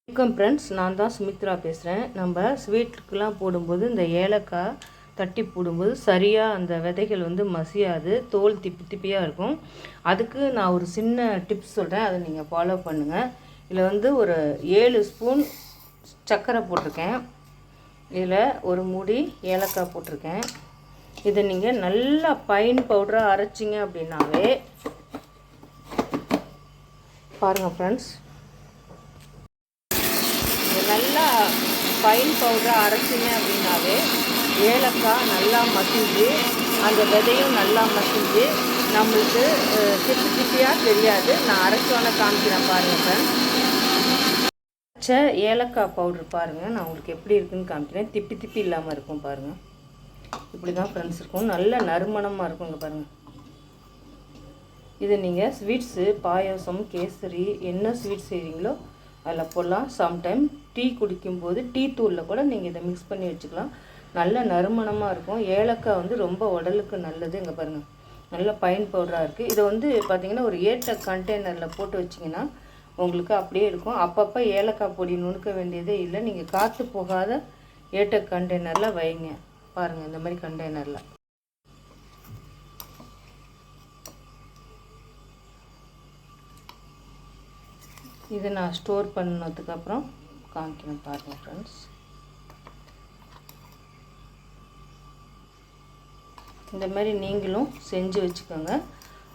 வணக்கம் ஃப்ரெண்ட்ஸ், நான் தான் சுமித்ரா பேசுகிறேன். நம்ம ஸ்வீட்டுக்கெலாம் போடும்போது இந்த ஏலக்காய் தட்டி போடும்போது சரியாக அந்த விதைகள் மசியாது, தோல் திப்பி திப்பியாக இருக்கும். அதுக்கு நான் ஒரு சின்ன டிப்ஸ் சொல்கிறேன், அதை நீங்கள் ஃபாலோ பண்ணுங்கள். இதில் ஒரு 7 ஸ்பூன் சர்க்கரை போட்டிருக்கேன். இதில் ஒரு மூடி ஏலக்காய் போட்டிருக்கேன். இதை நீங்கள் நல்லா ஃபைன் பவுடராக அரைச்சிங்க அப்படின்னாவே பாருங்கள் ஃப்ரெண்ட்ஸ், நல்லா ஃபைன் பவுடராக அரைச்சிங்க அப்படின்னாவே ஏலக்காய் நல்லா மசிஞ்சு அந்த விதையும் நல்லா மசிஞ்சு நம்மளுக்கு திப்பி திப்பியாக தெரியாது. நான் அரைச்சோன்னே காமிக்கிறேன் பாருங்கள் ஃப்ரெண்ட்ஸ். அரைச்ச ஏலக்காய் பவுட்ரு பாருங்கள், நான் உங்களுக்கு எப்படி இருக்குதுன்னு காமிக்கிறேன். திப்பி திப்பி இல்லாமல் இருக்கும் பாருங்கள். இப்படி தான் ஃப்ரெண்ட்ஸ் இருக்கும், நல்ல நறுமணமாக இருக்குங்க பாருங்கள். இது நீங்கள் ஸ்வீட்ஸு, பாயாசம், கேசரி என்ன ஸ்வீட் செய்கிறீங்களோ அதில் போடலாம். சம்டைம் டீ குடிக்கும்போது டீ தூளில் கூட நீங்கள் இதை மிக்ஸ் பண்ணி வச்சுக்கலாம். நல்ல நறுமணமாக இருக்கும். ஏலக்காய் ரொம்ப உடலுக்கு நல்லது. இங்கே பாருங்கள், நல்ல ஃபைன் பவுடராக இருக்குது. இதை பார்த்திங்கன்னா ஒரு ஏட்ட கண்டெய்னரில் போட்டு வச்சிங்கன்னா உங்களுக்கு அப்படியே இருக்கும். அப்பப்போ ஏலக்காய் பொடி நுணுக்க வேண்டியதே இல்லை. நீங்கள் காற்று போகாத ஏட்ட கண்டெய்னரில் வைங்க. பாருங்கள், இந்த மாதிரி கண்டெய்னரில். இதை நான் ஸ்டோர் பண்ணதுக்கப்புறம் காமிக்கிறேன் பாருங்கள் ஃப்ரெண்ட்ஸ். இந்த மாதிரி நீங்களும் செஞ்சு வச்சுக்கோங்க.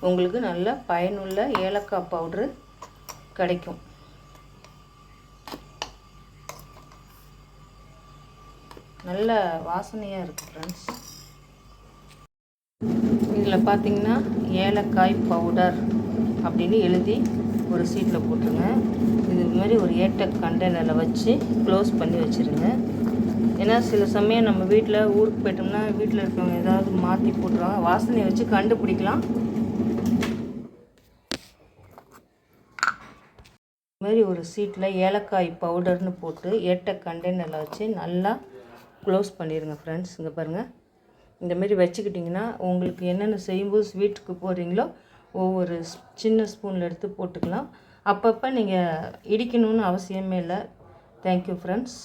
உங்களுக்கு நல்ல பயனுள்ள ஏலக்காய் பவுட்ரு கிடைக்கும். நல்ல வாசனையாக இருக்குது ஃப்ரெண்ட்ஸ். இதில் பார்த்திங்கன்னா ஏலக்காய் பவுடர் அப்படின்னு எழுதி ஒரு சீட்டில் போட்டுருங்க. இது மாதிரி ஒரு ஏட்ட கண்டெய்னரில் வச்சு க்ளோஸ் பண்ணி வச்சுருங்க. ஏன்னா சில சமயம் நம்ம வீட்டில் ஊருக்கு போயிட்டோம்னா வீட்டில் இருக்கவங்க ஏதாவது மாற்றி போட்டுருவாங்க, வாசனையை வச்சு கண்டுபிடிக்கலாம். இது மாதிரி ஒரு சீட்டில் ஏலக்காய் பவுடர்னு போட்டு ஏட்ட கண்டெய்னரில் வச்சு நல்லா க்ளோஸ் பண்ணிடுங்க ஃப்ரெண்ட்ஸ். இங்கே பாருங்கள், இந்தமாரி வச்சுக்கிட்டிங்கன்னா உங்களுக்கு என்னென்ன செய்யும்போது ஸ்வீட்டுக்கு போடுறீங்களோ ஒவ்வொரு சின்ன ஸ்பூனில் எடுத்து போட்டுக்கலாம். அப்பப்போ நீங்கள் இடிக்கணும்னு அவசியமே இல்லை. Thank you friends.